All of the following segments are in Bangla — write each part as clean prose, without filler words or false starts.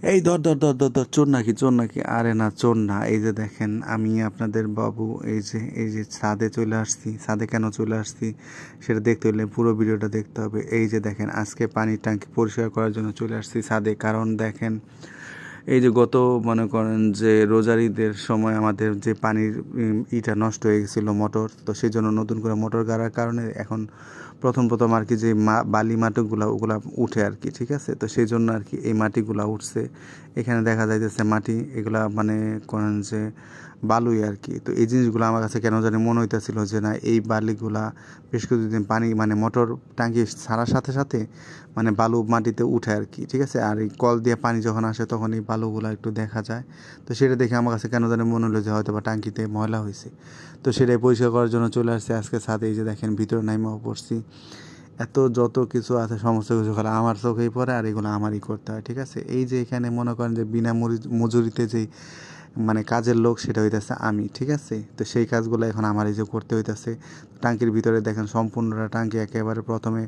এই ধর ধর ধর ধর ধর চোর নাকি চোর নাকি? আরে না, চোর না। এই যে দেখেন, আমি আপনাদের বাবু এই যে ছাদে চলে আসছি। ছাদে কেন চলে আসছি সেটা দেখতে হলে পুরো ভিডিওটা দেখতে হবে। এই যে দেখেন, আজকে পানির ট্যাঙ্কি পরিষ্কার করার জন্য চলে আসছি ছাদে। কারণ দেখেন, এই যে গত মনে করেন যে রোজার ঈদের সময় আমাদের যে পানির ইটা নষ্ট হয়ে গেছিলো, মোটর, তো সেই জন্য নতুন করে মোটর গাড়ার কারণে এখন প্রথম প্রথম আর কি যে বালি মাটিগুলো ওগুলা উঠে আর কি, ঠিক আছে। তো সেই জন্য আর কি এই মাটিগুলা উঠছে। এখানে দেখা যাইতেছে মাটি, এগুলা মানে করেন যে বালুই আর কি। তো এই জিনিসগুলো আমার কাছে কেন জানি মনে হইতেছিল যে না, এই বালিগুলা বেশ কিছুদিন পানি মানে মোটর ট্যাঙ্কি ছাড়ার সাথে সাথে মানে বালু মাটিতে উঠে আর কি, ঠিক আছে। আর এই কল দিয়ে পানি যখন আসে তখন এই বালুগুলো একটু দেখা যায়। তো সেটা দেখে আমার কাছে কেন জানি মনে হলো যে হয়তো বা ট্যাঙ্কিতে ময়লা হয়েছে। তো সেটাই পরিষ্কার করার জন্য চলে আসছে আজকে ছাদে। এই যে দেখেন, ভিতরে নাইমাও পড়ছি। এত যত কিছু আছে সমস্ত কিছু খালি আমার চোখেই পড়ে, আর এগুলো আমারই করতে হয়, ঠিক আছে। এই যে এখানে মনে করেন যে বিনা মজুরিতে যেই মানে কাজের লোক, সেটা হইতেছে আমি, ঠিক আছে। তো সেই কাজগুলো এখন আমার এই যে করতে হইতেছে। টাঙ্কির ভিতরে দেখেন সম্পূর্ণটা টাঙ্কি একেবারে প্রথমে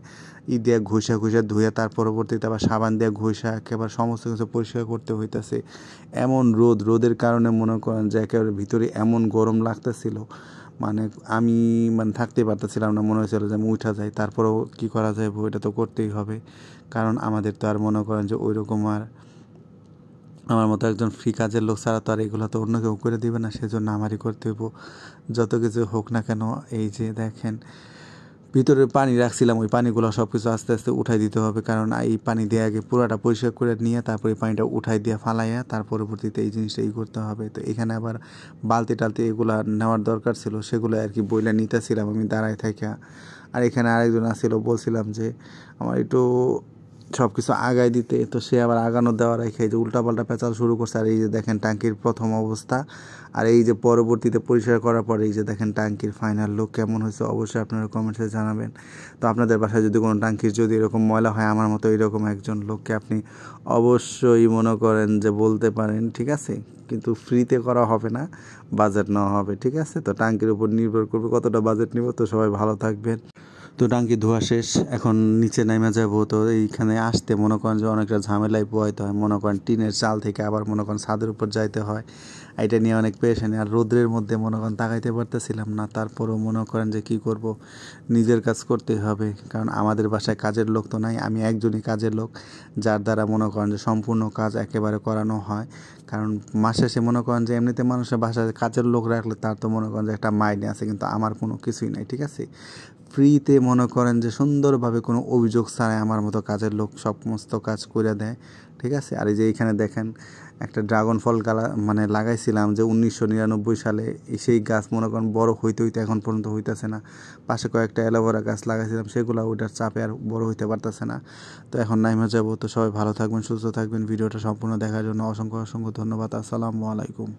দিয়ে ঘষা ধুয়ে তার পরবর্তীতে আবার সাবান দিয়ে ঘষা একেবারে সমস্ত কিছু পরিষ্কার করতে হইতেছে। এমন রোদের কারণে মনে করেন যে একেবারে ভিতরে এমন গরম লাগতেছিল, মানে আমি মানে থাকতে পারতেছিলাম না। মনে হয়েছিল যে আমি উঠা যাই, তারপরেও কী করা যায়, এটা তো করতেই হবে। কারণ আমাদের তো আর মনে করেন যে ওই রকম আর আমার মতো একজন ফ্রি কাজের লোক ছাড়া তো আর এগুলো তো অন্য কেউ করে দিবে না, সেজন্য আমারই করতে হইব যত কিছু হোক না কেন। এই যে দেখেন, ভিতরে পানি রাখছিলাম, ওই পানিগুলো সব কিছু আস্তে আস্তে উঠাই দিতে হবে। কারণ এই পানি দিয়ে আগে পুরাটা পরিষ্কার করে নিয়ে তারপরে এই পানিটা উঠাই দিয়ে ফালাইয়া তার পরবর্তীতে এই জিনিসটা করতে হবে। তো এখানে আবার বালতি টালতি এগুলো নেওয়ার দরকার ছিল, সেগুলো আর কি বইলে নিতেছিলাম আমি দাঁড়ায় থাইকা। আর এখানে আরেকজন আসছিল, বলছিলাম যে আমার একটু সব কিছু আগায় দিতে। তো সে আবার আগানো দেওয়া রেখে যে উল্টাপাল্টা পেঁচাল শুরু করছে। আর এই যে দেখেন টাঙ্কির প্রথম অবস্থা, আর এই যে পরবর্তীতে পরিষ্কার করার পরে এই যে দেখেন টাঙ্কির ফাইনাল লুক কেমন হয়েছে, অবশ্যই আপনারা কমেন্টসে জানাবেন। তো আপনাদের বাসায় যদি কোনো টাঙ্কির যদি এরকম ময়লা হয়, আমার মতো এরকম একজন লোককে আপনি অবশ্যই মনে করেন যে বলতে পারেন, ঠিক আছে। কিন্তু ফ্রিতে করা হবে না, বাজেট নেওয়া হবে, ঠিক আছে। তো টাঙ্কির উপর নির্ভর করবে কতটা বাজেট নিব। তো সবাই ভালো থাকবেন। তো টাঙ্কি ধোয়া শেষ, এখন নিচে নেমে যাবো। তো এইখানে আসতে মনে করেন যে অনেকটা ঝামেলায় পোহাইতে হয়। মনে করেন টিনের চাল থেকে আবার মনে করেন ছাদের উপর যাইতে হয়, এটা নিয়ে অনেক পেরেশানি। আর রোদ্রের মধ্যে মনে করেন তাকাইতে পারতেছিলাম না, তারপরেও মনে করেন যে কি করব, নিজের কাজ করতেই হবে। কারণ আমাদের বাসায় কাজের লোক তো নাই, আমি একজনই কাজের লোক, যার দ্বারা মনে করেন যে সম্পূর্ণ কাজ একেবারে করানো হয়। কারণ মাসে সে মনে করেন যে এমনিতে মানুষের বাসায় কাজের লোক রাখলে তার তো মনে করেন যে একটা মাইনে আছে, কিন্তু আমার কোনো কিছুই নাই, ঠিক আছে। ফ্রিতে মনে করেন যে সুন্দরভাবে কোনো অভিযোগ ছাড়াই আমার মতো কাজের লোক সমস্ত কাজ করে দেয়, ঠিক আছে। আর এই যে এইখানে দেখেন একটা ড্রাগন ফল মানে লাগাইছিলাম যে 1999 সালে, সেই গাছ মনে করেন বড় হইতে হইতে এখন পর্যন্ত হইতেছে না। পাশে কয়েকটা অ্যালোভেরা গাছ লাগাইছিলাম, সেগুলো ওইটার চাপে আর বড় হইতে পারতেছে না। তো এখন নাইমা যাবো। তো সবাই ভালো থাকবেন, সুস্থ থাকবেন। ভিডিওটা সম্পূর্ণ দেখার জন্য অসংখ্য অসংখ্য ধন্যবাদ। আসসালামু আলাইকুম।